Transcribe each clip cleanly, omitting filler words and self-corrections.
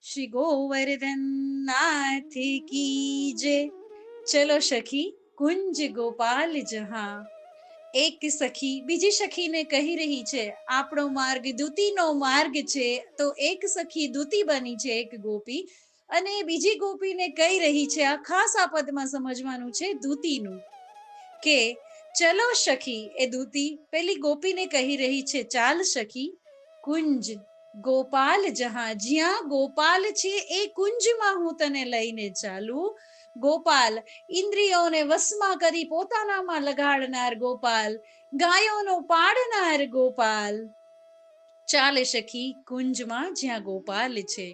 श्री गोवर्धन नाथ की जय। चलो सखी कुंज गोपाल जहाँ। એક સખી બીજી સખીને કહી રહી છે, આપણો માર્ગ દૂતીનો માર્ગ છે. તો એક સખી દૂતી બની છે, એક ગોપી, અને બીજી ગોપીને કહી રહી છે, આ ખાસ આ પદમાં સમજવાનું છે દૂતીનું, કે ચલો સખી. એ દૂતી પેલી ગોપીને કહી રહી છે, ચાલ સખી કુંજ ગોપાલ જહાં, જ્યાં ગોપાલ છે એ કુંજમાં હું તને લઈને ચાલું. ગોપાલ ઇન્દ્રિયોને વશમાં કરી પોતાનામાં લગાડનાર ગોપાલ, ગાયોનો પાડનાર ગોપાલ. ચાલે સખી કુંજમાં જ્યાં ગોપાલ છે.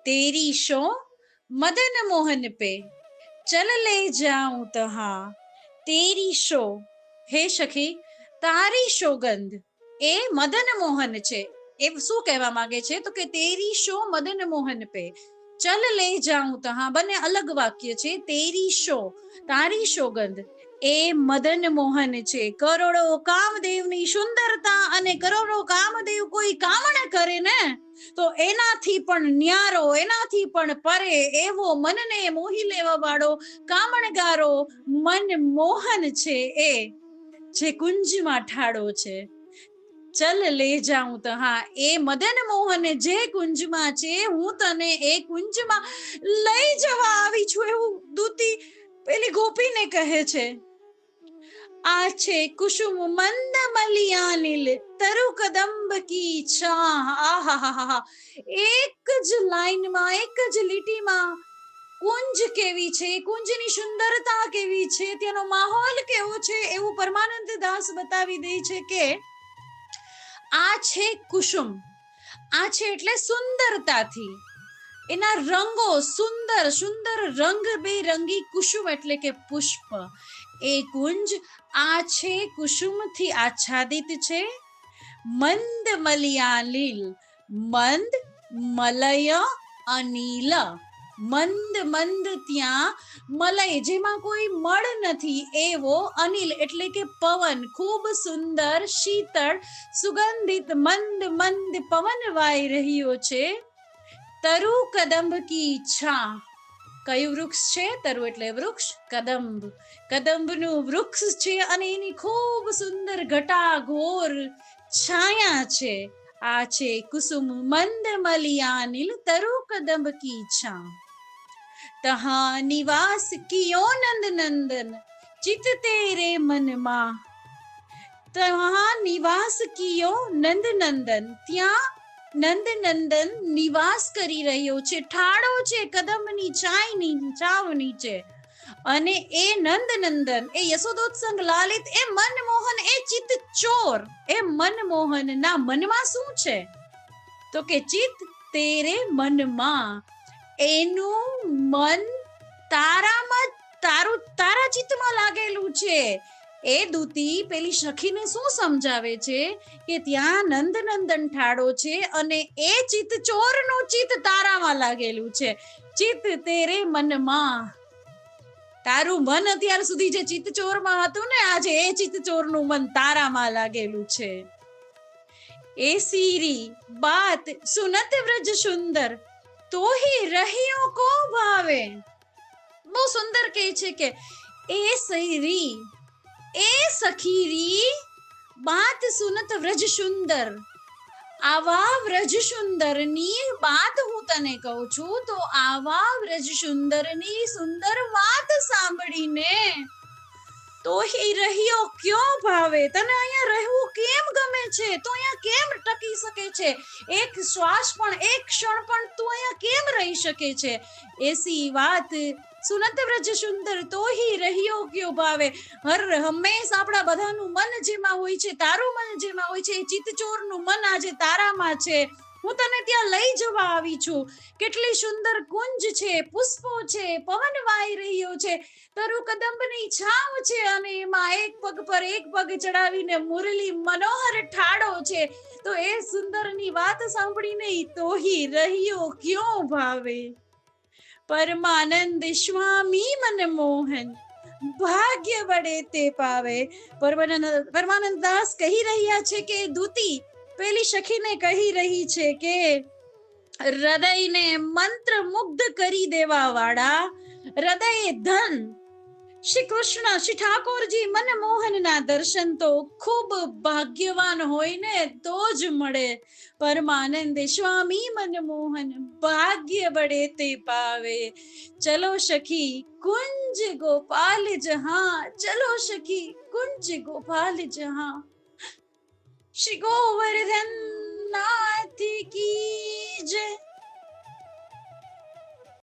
તેરી શો મદન મોહન પે ચલ લે જાઉં તહાં. તેરી શો, હે સખી તારી સોગંધ એ મદન મોહન છે. એ શું કહેવા માંગે છે, તો કે તેરી શો મદન મોહન પે ચલ લે જાઉં તહાં. બંને અલગ વાક્ય છે. તેરી શો તારી સોગંધ એ મદન મોહન છે. કરોડો કામદેવની સુંદરતા, અને કરોડો કામદેવ કોઈ કામણ કરે ને તો એનાથી પણ ન્યારો, એનાથી પણ પરે એવો મનને મોહી લેવા વાળો કામણગારો મનમોહન છે, એ જે કુંજમાં ઠાડો છે. ચલ લે જાઉં તહાં, એ મદન મોહન જે કુંજમાં છે, હું તને એ કુંજમાં લઈ જવા આવી છું, એવું દૂતી પેલી ગોપીને કહે છે. આ છે કુસુમ મંદ મલિયાનિલ તરુ કદંબ કી છાં. આહાહાહા, એક જ લાઈનમાં, એક જ લીટીમાં કુંજ કેવી છે, કુંજની સુંદરતા કેવી છે, ત્યાંનો માહોલ કેવો છે, એવું પરમાનંદ દાસ બતાવી દે છે કે આ છે કુસુમ. આ છે એટલે સુંદરતાથી, એના રંગો સુંદર સુંદર, રંગ બેરંગી કુસુમ એટલે કે પુષ્પ. એ કુંજ આ છે કુસુમથી આચ્છાદિત છે. મંદ મલિયાલીલ, મંદ મલય અનિલ, મંદ મંદ ત્યાં મલય જેમાં કોઈ મળ નથી એવો, અનિલ એટલે કે પવન, ખૂબ સુંદર શીતળ સુગંધિત મંદ મંદ પવન વાઈ રહ્યો છે. તરુ કદંબ કી છા. કયું વૃક્ષ છે? તરુ એટલે વૃક્ષ, કદંબ કદંબનું વૃક્ષ છે, અને એની ખૂબ સુંદર ઘટાઘોર છાયા છે. આ છે કુસુમ મંદ મલિયાનિલ તરુ કદંબ કી છા. તહાં નિવાસ કિયો નંદ નંદન ચિત તેરે મનમાં. તહાં નિવાસ કિયો નંદ નંદન, ત્યાં નંદ નંદન નિવાસ કરી રહ્યો છે, ઠાડો છે કદમની છાવ નીચે. અને એ નંદ નંદન, એ યશોદોત્સંગ લાલિત, એ મનમોહન, એ ચિત ચોર, એ મનમોહન ના મનમાં શું છે, તો કે ચિત તેરે મનમાં, એનું મન તારામાં, તારા ચિત્તમાં લાગેલું છે. એ દૂતી પેલી સખીને શું સમજાવે છે, કે ત્યાં નંદનંદન ઠાડો છે, અને એ ચિત્ત ચોરનું ચિત્ત તારામાં લાગેલું છે. ચિત્ત તેરે મનમાં, તારું મન અત્યાર સુધી જે ચિત્ત ચોરમાં હતું ને, આજે એ ચિત્ત ચોરનું મન તારામાં લાગેલું છે. એ સીરી બાત સુનત વ્રજ સુંદર તો હી રહિયો કો ભાવે. બહુ સુંદર કહે છે કે એ સૈરી, એ સખીરી બાત સુનત વ્રજ સુંદર, આવા વ્રજ સુંદરની વાત હું તને કહું છું, તો આવા વ્રજ સુંદરની સુંદર વાત સાંભળીને તો હી રહ્યો ક્યો ભાવે, તને અહીંયા રહેવું કેમ ગમે છે, તું અહીંયા કેમ ટકી શકે છે, એક શ્વાસ પણ, એક ક્ષણ પણ તું અહીંયા કેમ રહી શકે છે. એસી વાત સુનત વ્રજ સુંદર તો હી રહ્યો ક્યો ભાવે. હર હંમેશ આપણા બધાનું મન જેમાં હોય છે, તારું મન જેમાં હોય છે, એ ચિત્તચોરનું મન આજે તારામાં છે. હું તને ત્યાં લઈ જવા આવી છું. કેટલી સુંદર કુંજ છે, પુષ્પો છે, પવન વાઈ રહ્યો છે, તરુ કદંબની છાવ છે, અને એમાં એક પગ પર એક પગ ચડાવીને મુરલી મનોહર ઠાડો છે. તો એ સુંદરની વાત સાંભળીને તોહી રહ્યો ક્યો ભાવે. પરમાનંદ સ્વામી મનમોહન ભાગ્ય વડે તે પાવે. પરમાનંદ દાસ કહી રહ્યા છે કે દૂતી પેલી સખીને કહી રહી છે કે હૃદયને મંત્ર મુગ્ધ કરી દેવા વાળા હૃદય ધન શ્રી કૃષ્ણ શ્રી ઠાકોરજી મનમોહનના દર્શન તો ખૂબ ભાગ્યવાન હોય ને તો જ મળે. પરમાનંદ સ્વામી મનમોહન ભાગ્ય બળે તે પાવે. ચલો સખી કુંજ ગોપાલ જહાં, ચલો સખી કુંજ ગોપાલ જહાં. શ્રી ગોવર્ધન નાથ કી જય.